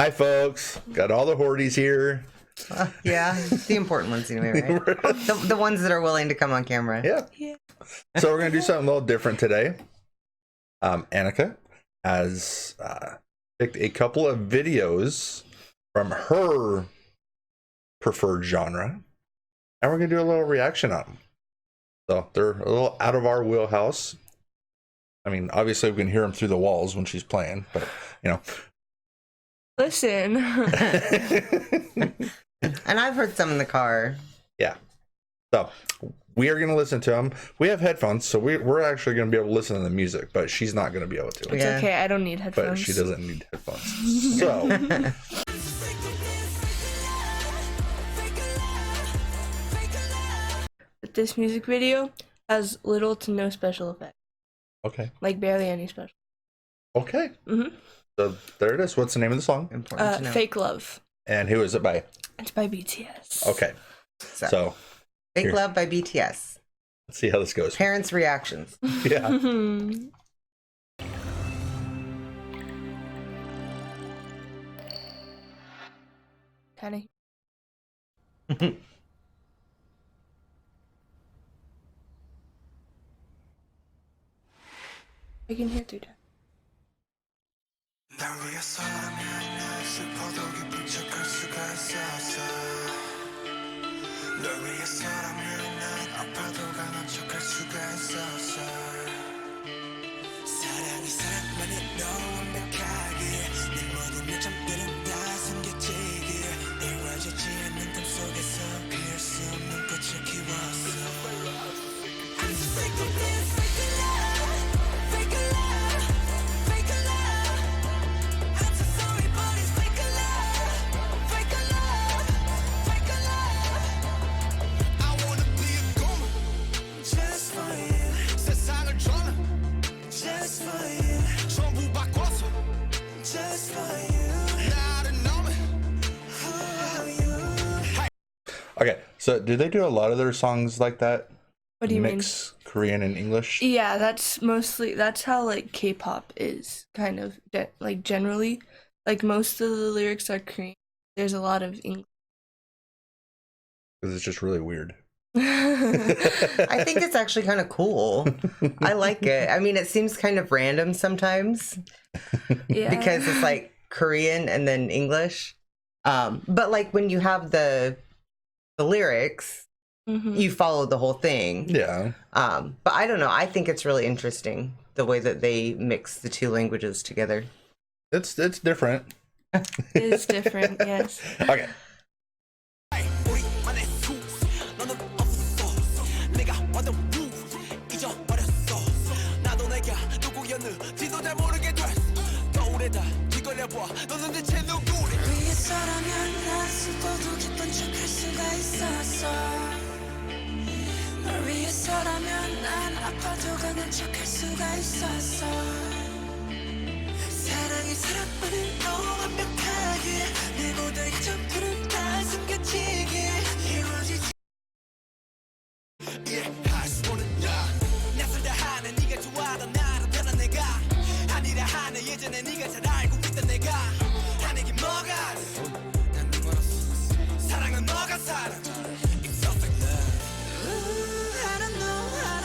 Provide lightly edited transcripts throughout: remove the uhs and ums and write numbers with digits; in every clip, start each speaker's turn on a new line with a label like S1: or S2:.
S1: Hi, folks. Got all the Hordies here.
S2: Yeah, the important ones anyway, right? the ones that are willing to come on camera.
S1: Yeah. So we're going to do something a little different today. Annika has picked a couple of videos from her preferred genre, and we're going to do a little reaction on them. So they're a little out of our wheelhouse. I mean, obviously we can hear them through the walls when she's playing, but, you know.
S3: Listen.
S2: And I've heard some in the car.
S1: Yeah. So we are going to listen to them. We have headphones, so we're actually going to be able to listen to the music, but she's not going to be able to.
S3: It's okay. I don't need headphones.
S1: But she doesn't need headphones. So.
S3: But this music video has little to no special effects.
S1: Okay.
S3: Like barely any special.
S1: Okay.
S3: Mm-hmm.
S1: So there it is. What's the name of the song?
S2: Important to know.
S3: Fake Love.
S1: And who is it by?
S3: It's by BTS.
S1: Okay. So
S2: Fake
S1: here.
S2: Love by BTS.
S1: Let's see how this goes.
S2: Parents' reactions.
S1: Yeah.
S3: Kind of. I can hear through that.
S1: Okay. So do they do a lot of their songs like that?
S3: What do you mean?
S1: Mix Korean and English?
S3: Yeah, that's how like K-pop is kind of like generally. Like most of the lyrics are Korean. There's a lot of English.
S1: Because it's just really weird.
S2: I think it's actually kind of cool. I like it. I mean, it seems kind of random sometimes.
S3: Yeah.
S2: Because it's like Korean and then English. But like when you have the lyrics, you follow the whole thing.
S1: Yeah.
S2: But I don't know. I think it's really interesting the way that they mix the two languages together.
S1: It's different.
S3: It is different, yes.
S1: Okay.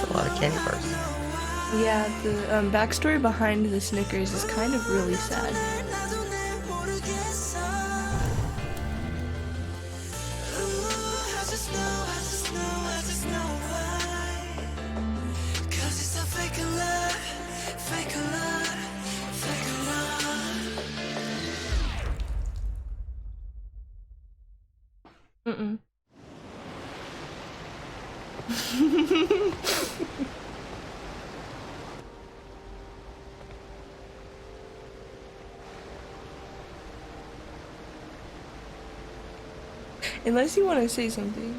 S2: It's a lot of candy bars.
S3: Yeah, the backstory behind the Snickers is kind of really sad. Mm-mm. Unless you want to say something.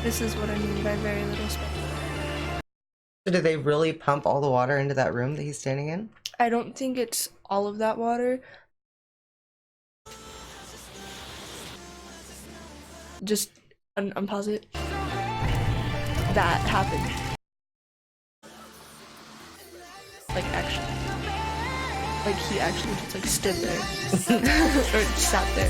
S3: This is what I mean by very little space.
S2: So did they really pump all the water into that room that he's standing in?
S3: I don't think it's all of that water. Just unpause it. That happened. Like actually. Like he actually just like stood there. Or sat there.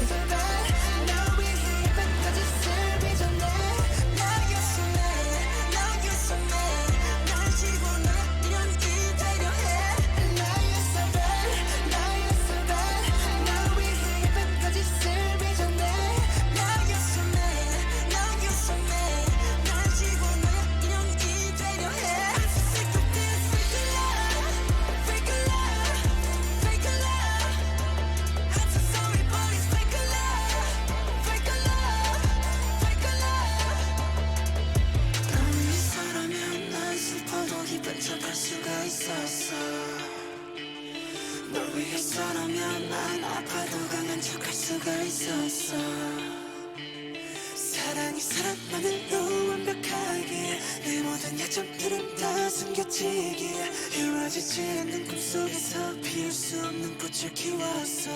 S4: 사랑이 사랑만으로 완벽하게 내 모든 약점들은 다 숨겨지기에 이루어지지 않는 꿈속에서 피울 수 없는 꽃을 키웠어.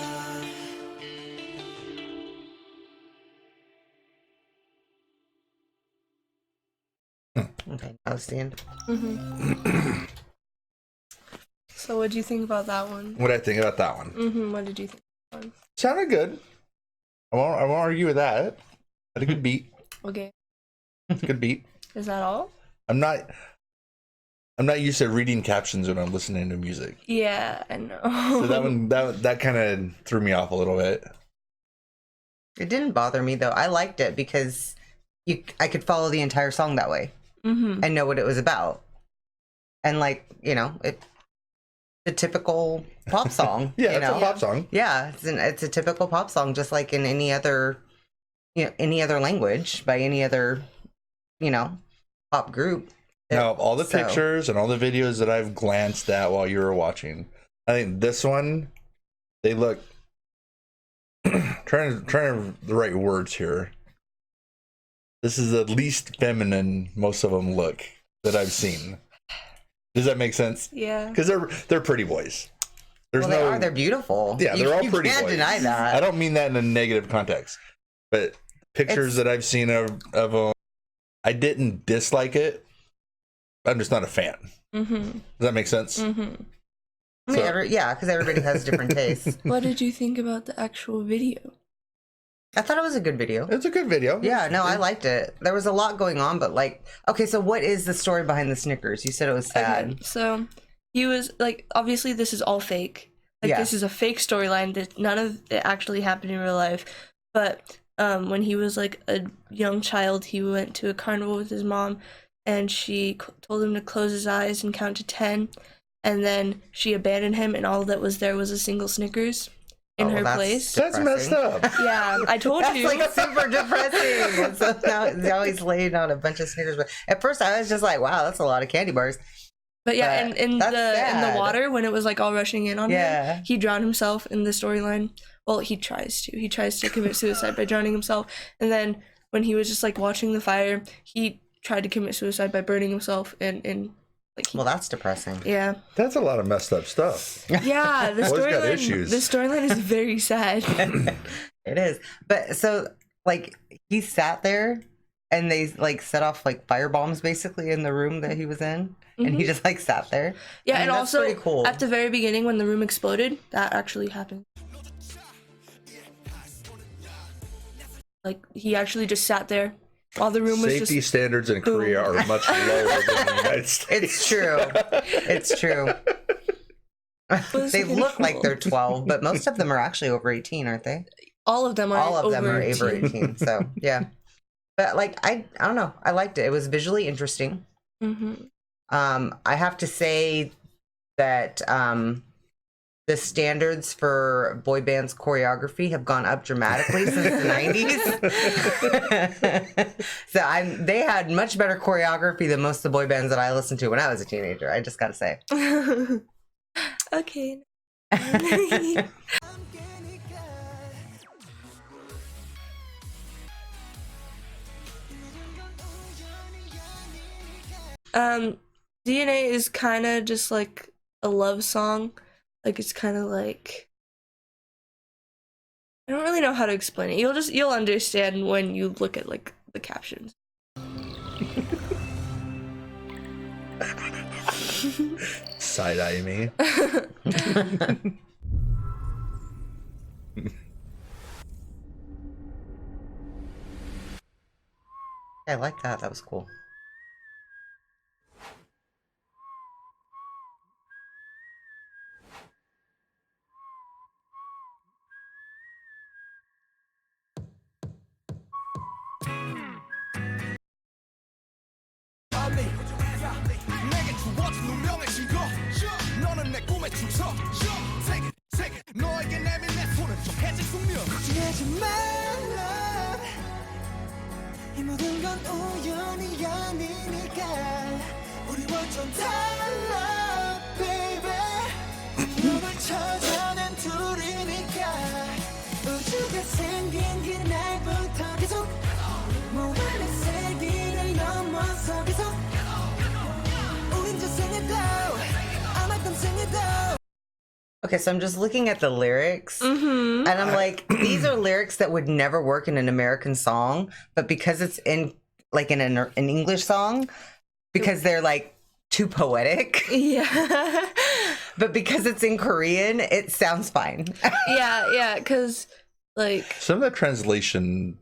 S2: Okay, I'll stand.
S3: So what do you think about that one?
S1: What I think about that one?
S3: What did you think of that one?
S1: Sounded good. I won't argue with that. Had a good beat.
S3: Okay.
S1: Good beat.
S3: Is that all?
S1: I'm not used to reading captions when I'm listening to music.
S3: Yeah, I know.
S1: So that kind of threw me off a little bit.
S2: It didn't bother me though. I liked it because I could follow the entire song that way and know what it was about. And like, you know, it's a typical pop song.
S1: Yeah, it's a pop song.
S2: Yeah, it's a typical pop song, just like in any other, you know, any other language by any other, you know, pop group.
S1: Now, all the pictures and all the videos that I've glanced at while you were watching, I think this one, they look trying to the right words here. This is the least feminine most of them look that I've seen. Does that make sense?
S3: Yeah.
S1: Because they're pretty boys.
S2: Well, they're beautiful.
S1: Yeah, they're all pretty boys.
S2: You can't deny that.
S1: I don't mean that in a negative context, but pictures that I've seen of them, I didn't dislike it. I'm just not a fan. Does that make sense?
S2: I mean, yeah, because everybody has different tastes.
S3: What did you think about the actual video?
S2: I thought it was a good video.
S1: It's a good video.
S2: Yeah, no, I liked it. There was a lot going on, but like, okay, so what is the story behind the Snickers? You said it was sad.
S3: Okay, so he was like, obviously this is all fake. Like this is a fake storyline that none of it actually happened in real life. But when he was like a young child, he went to a carnival with his mom, and she told him to close his eyes and count to 10, and then she abandoned him, and all that was there was a single Snickers in her place.
S1: That's messed up.
S3: Yeah, I told you.
S2: That's like super depressing. And so now he's laying on a bunch of Snickers. But at first I was just like, wow, that's a lot of candy bars.
S3: But yeah, and in the water, when it was like all rushing in on him, he drowned himself in the storyline. Well, he tries to commit suicide by drowning himself. And then when he was just like watching the fire, he tried to commit suicide by burning himself and like
S2: well, that's depressing.
S3: Yeah.
S1: That's a lot of messed up stuff.
S3: Yeah, the storyline is very sad.
S2: It is. But so like he sat there and they like set off like fire bombs basically in the room that he was in. And he just like sat there.
S3: Yeah,
S2: I mean,
S3: and
S2: that's
S3: also
S2: pretty cool.
S3: At the very beginning when the room exploded, that actually happened. Like he actually just sat there while the room was
S1: Safety standards in Korea are much lower than the United States.
S2: It's true. It's true. They look like they're 12, but most of them are actually over 18, aren't they?
S3: All of them are over
S2: 18. So yeah. But like I don't know. I liked it. It was visually interesting. I have to say that the standards for boy bands choreography have gone up dramatically since the 90s. So they had much better choreography than most of the boy bands that I listened to when I was a teenager. I just gotta say.
S3: Okay. DNA is kind of just like a love song. Like it's kind of like, I don't really know how to explain it. You'll understand when you look at like the captions.
S1: Side-eye me.
S2: I like that. That was cool.
S4: 걱정하지 말라 이 모든 건 우연이 아니니까 우리 완전 달라 baby 너를 찾아낸 둘이니까 우주가 생긴 그날부터 계속 무한의 세기를 넘어서 계속 우린 저생에도 아마도 생에도.
S2: Okay, so I'm just looking at the lyrics,
S3: Mm-hmm.
S2: and I'm like, these are lyrics that would never work in an American song, but because it's in like in an English song, because they're like too poetic,
S3: Yeah.
S2: but because it's in Korean, it sounds fine.
S3: yeah, because like
S1: Some of the translation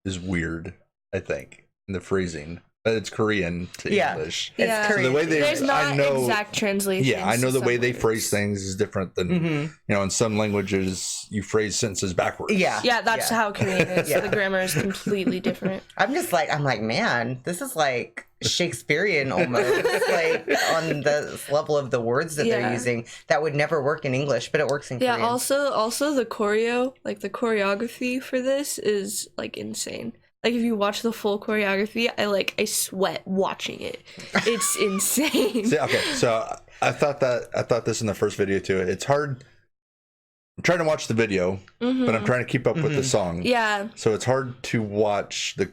S1: is weird, I think, in the phrasing. But it's Korean to
S2: Yeah.
S1: English.
S2: It's
S3: Yeah.
S2: Korean.
S1: So the way they,
S3: there's not
S1: I know,
S3: exact translations.
S1: yeah, I know
S3: to
S1: the way
S3: some
S1: they
S3: words.
S1: phrase things is different than,
S2: Mhm.
S1: you know, in some languages you phrase sentences backwards.
S2: Yeah.
S3: Yeah, that's how Korean is.
S2: Yeah.
S3: The grammar is completely different.
S2: I'm like, man, this is like Shakespearean almost, like on the level of the words that
S3: Yeah.
S2: they're using that would never work in English, but it works in
S3: Yeah,
S2: Korean.
S3: also the choreo, like the choreography for this is like insane. Like if you watch the full choreography, I sweat watching it. It's insane.
S1: See, okay, so I thought this in the first video too. It's hard. I'm trying to watch the video, but I'm trying to keep up with the song.
S3: Yeah.
S1: So it's hard to watch the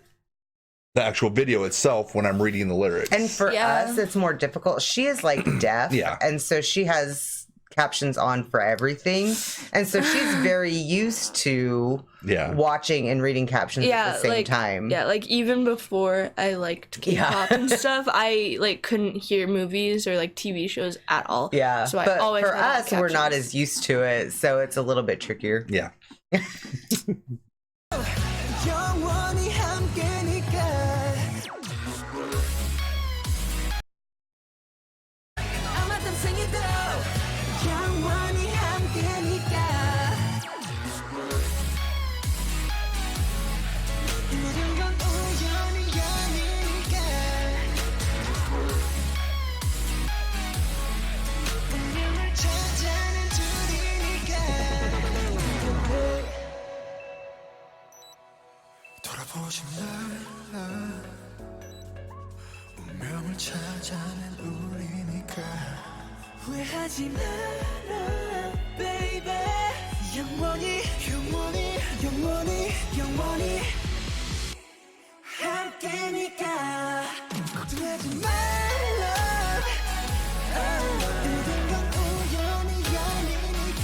S1: actual video itself when I'm reading the lyrics.
S2: And for
S3: Yeah.
S2: us, it's more difficult. She is like deaf,
S1: Yeah.
S2: and so she has captions on for everything, and so she's very used to
S1: yeah.
S2: watching and reading captions at the same time.
S3: Yeah, like even before I liked K-pop and stuff, I like couldn't hear movies or like TV shows at all.
S2: Yeah,
S3: So I
S2: but
S3: always
S2: for
S3: had
S2: us, we're not
S3: captions.
S2: as used to it, so it's a little bit trickier.
S1: Yeah.
S4: 영원히 함께니까 아마 땀생이도 영원히 함께니까 이 모든 건 우연이 아니니까 운명을 찾아낸 둘이니까 돌아보지 말라 운명을 찾아낸 우리니까 후회하지 마라 baby 영원히 영원히 영원히 영원히 함께니까 걱정하지 말라 모든 건 우연이 아니니까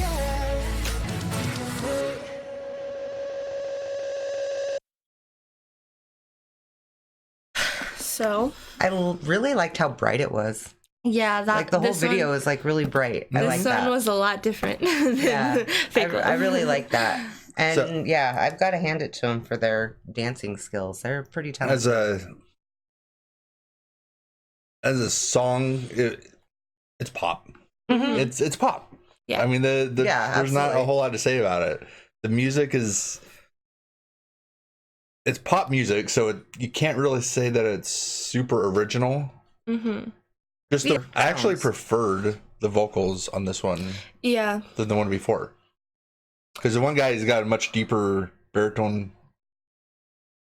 S3: So
S2: Really liked how bright it was.
S3: yeah, that
S2: Like the whole
S3: this
S2: video
S3: one,
S2: was like really bright. I
S3: this
S2: like
S3: one
S2: that.
S3: was a lot different than
S2: Yeah,
S3: Fake
S2: I
S3: Love.
S2: really like that. And
S1: So-
S2: yeah, I've got to hand it to them for their dancing skills. They're pretty talented.
S1: As a song, it's pop.
S2: Mhm.
S1: It's pop.
S3: Yeah.
S1: I mean,
S2: Yeah,
S1: there's not a
S2: absolutely.
S1: whole lot to say about it. The music is, it's pop music, so you can't really say that it's super original.
S3: Mm-hmm.
S1: Just
S2: Yeah.
S1: I actually
S2: Sounds.
S1: preferred the vocals on this one
S3: Yeah.
S1: than the one before, because the one guy has got a much deeper baritone.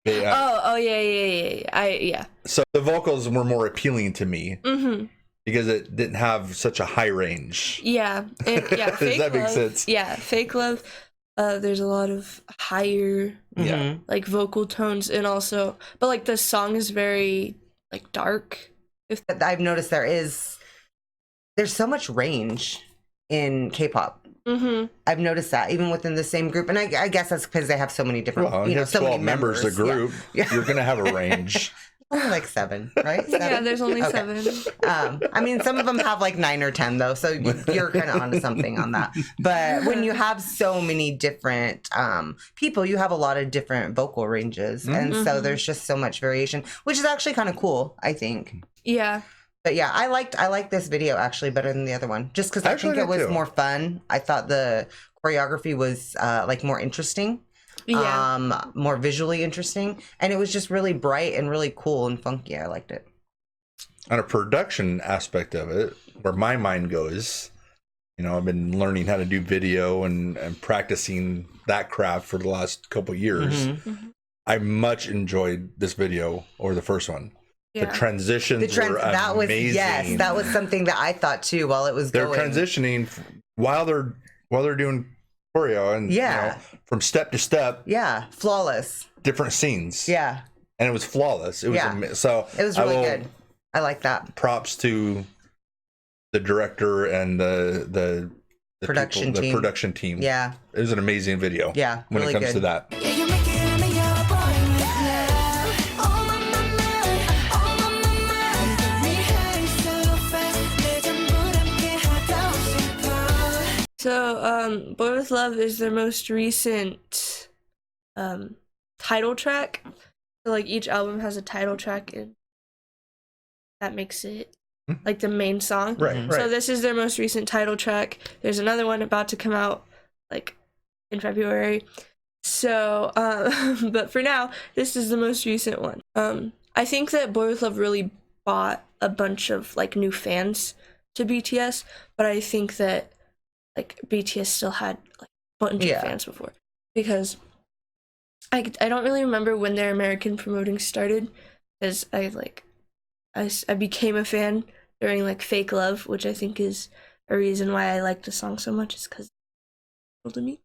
S3: Oh yeah.
S1: So the vocals were more appealing to me
S3: Mm-hmm.
S1: because it didn't have such a high range.
S3: Yeah. And, yeah.
S1: Does
S3: Fake
S1: that make
S3: Love,
S1: sense?
S3: Yeah. Fake Love. There's a lot of higher
S1: Yeah.
S2: Mhm.
S3: like vocal tones, and also, but like the song is very like dark.
S2: I've noticed there's so much range in K-pop.
S3: Mm-hmm.
S2: I've noticed that even within the same group, and I guess that's because they have so many different, so
S1: 12
S2: many members.
S1: a group.
S2: Yeah.
S1: You're gonna have a range.
S2: Only like 7, right? 7?
S3: Yeah, there's only 7.
S2: I mean, some of them have like 9 or 10 though, so you're kind of onto something on that. But when you have so many different people, you have a lot of different vocal ranges, and so there's just so much variation, which is actually kind of cool, I think.
S3: Yeah.
S2: But yeah, I liked this video actually better than the other one, just because I think it was more fun. I thought the choreography was like more interesting. Yeah. More visually interesting, and it was just really bright and really cool and funky. I liked it.
S1: On a production aspect of it, where my mind goes, I've been learning how to do video and practicing that craft for the last couple of years. I much enjoyed this video over the first one. Yeah. The transitions were amazing.
S2: That was something that I thought too while it was
S1: going. They're transitioning while they're doing choreo and from step to step.
S2: Yeah, flawless.
S1: Different scenes.
S2: Yeah.
S1: And it was flawless. It was so
S2: it was really good. I like that.
S1: Props to the director and the production team.
S2: Yeah.
S1: It was an amazing video.
S2: Yeah.
S1: When
S2: really
S1: it comes
S2: good.
S1: to that.
S3: So, Boy With Love is their most recent title track. So, like, each album has a title track, and that makes it, like, the main song.
S1: Right.
S3: So, this is their most recent title track. There's another one about to come out, like, in February. So, but for now, this is the most recent one. I think that Boy With Love really brought a bunch of, like, new fans to BTS, but I think that like BTS still had like a bunch of fans before, because I don't really remember when their American promoting started, because I became a fan during like Fake Love, which I think is a reason why I like the song so much, is because it's to me.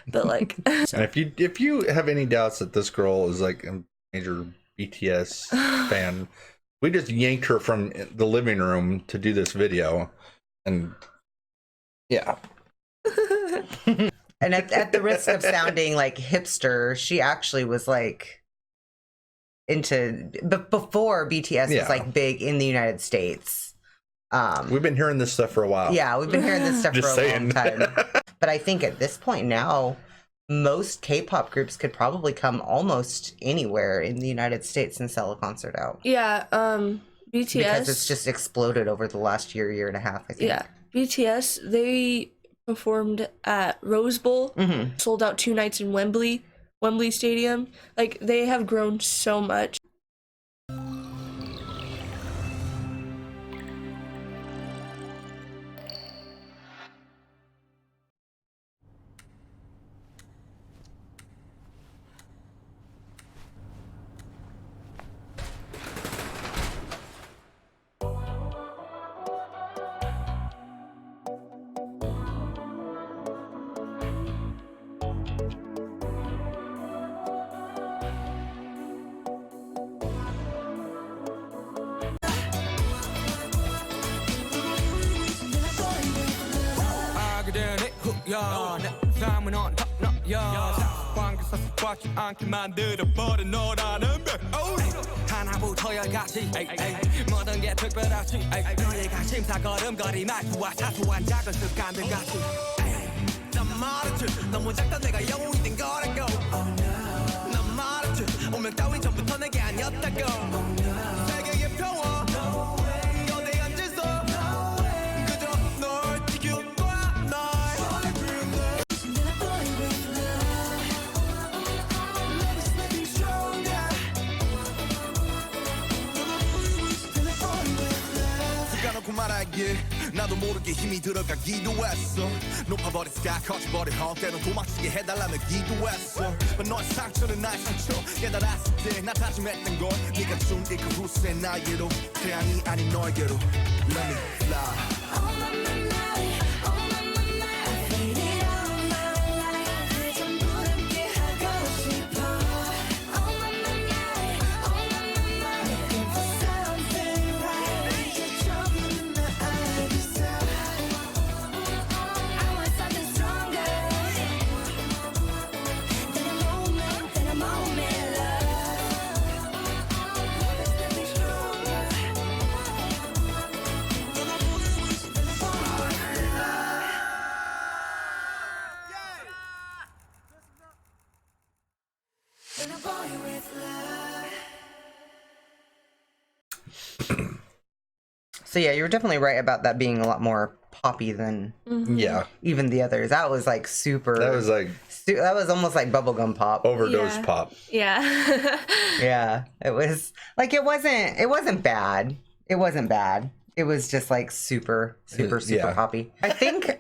S3: But like,
S1: so. And if you have any doubts that this girl is like a major BTS fan, we just yanked her from the living room to do this video, and yeah.
S2: And at the risk of sounding like hipster, she actually was like but before BTS was like big in the United States.
S1: We've been hearing this stuff for a while.
S2: Yeah, we've been hearing this stuff for a long time. But I think at this point now, most K-pop groups could probably come almost anywhere in the United States and sell a concert out.
S3: Yeah, BTS,
S2: because it's just exploded over the last year and a half, I think.
S3: Yeah, BTS, they performed at Rose Bowl, sold out 2 nights in Wembley Stadium. Like, they have grown so much.
S4: 않게 만들어버린 너라는 백 하나부터 열까지 모든 게 특별하지 너의 관심사 걸음걸이 말투와 사소한 작은 습관들 같이 난 말했지 너무 작다 내가 영웅이 된 거라고 난 말했지 운명 따윈 전부터 내게 아니었다고 세계의 평화 거대한 질서 그저 널 지켜봐 날 말하길 나도 모르게 힘이 들어가기도 했어 높아버린 스카 커져버린 헛 때론 도망치게 해달라며 기도했어 너의 상처는 나의 상처 깨달았을 때 나 다짐했던 건 네가 준 이 그 후세 나에게로 태양이 아닌 너에게로 Let me fly
S2: So yeah, you were definitely right about that being a lot more poppy than
S1: Yeah.
S2: even the others. That was like super.
S1: That was like
S2: that was almost like bubblegum pop.
S1: overdose pop.
S3: Yeah.
S2: Yeah, it was like it wasn't bad. It wasn't bad. It was just like super
S1: Yeah.
S2: poppy. I think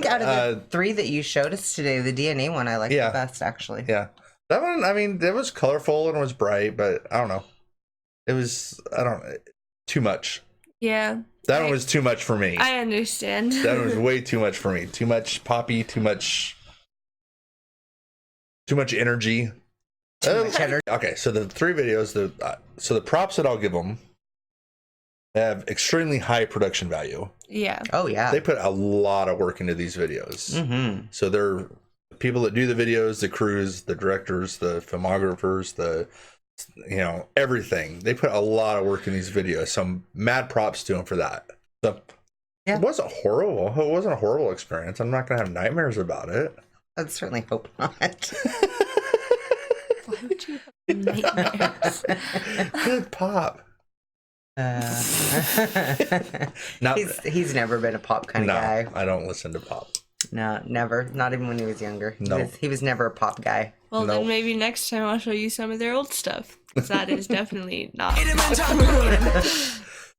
S2: out of the 3 that you showed us today, the DNA one I liked the best actually.
S1: Yeah. That one, I mean, it was colorful and it was bright, but I don't know. It was too much.
S3: Yeah.
S1: That one was too much for me.
S3: I understand.
S1: That was way too much for me. Too much poppy, too much energy.
S2: Too much energy.
S1: Okay, so the 3 videos, so the props that I'll give them have extremely high production value.
S3: Yeah.
S2: Oh yeah.
S1: They put a lot of work into these videos.
S2: Mm-hmm.
S1: So they're people that do the videos, the crews, the directors, the filmographers, everything. They put a lot of work in these videos. Some mad props to them for that. So
S2: yeah.
S1: It wasn't horrible. It wasn't a horrible experience. I'm not gonna have nightmares about it.
S2: I'd certainly hope not.
S3: Why would you have nightmares?
S1: Good pop.
S2: He's never been a pop kind of guy.
S1: I don't listen to pop.
S2: No, never. Not even when he was younger.
S1: Nope.
S2: He was never a pop guy.
S3: Well,
S1: Nope.
S3: then maybe next time I'll show you some of their old stuff. 'Cause that is definitely not.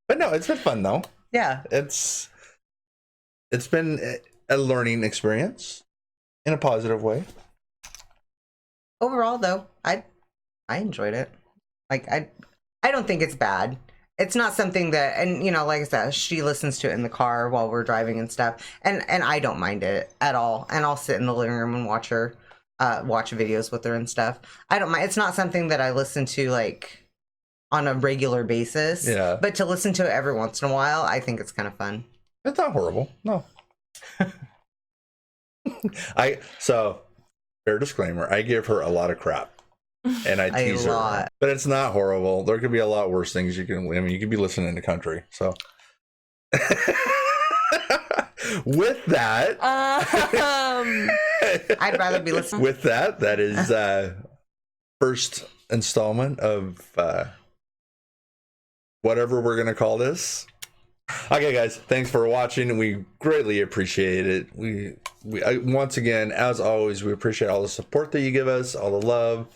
S1: But no, it's been fun though.
S2: Yeah.
S1: It's been a learning experience in a positive way.
S2: Overall, though, I enjoyed it. Like I don't think it's bad. It's not something that, and like I said, she listens to it in the car while we're driving and stuff, and I don't mind it at all. And I'll sit in the living room and watch videos with her and stuff. I don't mind. It's not something that I listen to like on a regular basis.
S1: Yeah.
S2: But to listen to it every once in a while, I think it's kind of fun.
S1: It's not horrible. No. Fair disclaimer, I give her a lot of crap. And I tease her. But it's not horrible. There could be a lot worse things you could be listening to country. So with that,
S2: I'd rather be listening.
S1: With that is first installment of whatever we're gonna call this. Okay, guys, thanks for watching. We greatly appreciate it. We once again, as always, we appreciate all the support that you give us, all the love.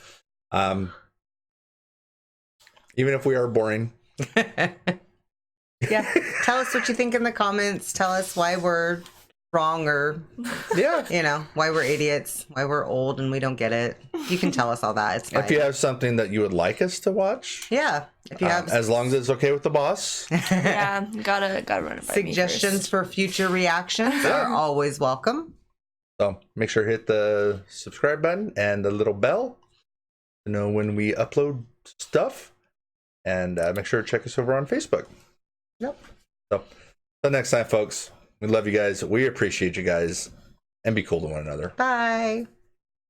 S1: Even if we are boring.
S2: Yeah. Tell us what you think in the comments. Tell us why we're wrong or why we're idiots, why we're old and we don't get it. You can tell us all that. It's fine.
S1: If you have something that you would like us to watch.
S2: Yeah. If you have
S1: as long as it's okay with the boss.
S3: Yeah, gotta run it by
S2: suggestions for future reactions are always welcome.
S1: So make sure to hit the subscribe button and the little bell to know when we upload stuff, and make sure to check us over on Facebook.
S2: Yep.
S1: So until next time, folks, we love you guys, we appreciate you guys, and be cool to one another.
S2: Bye.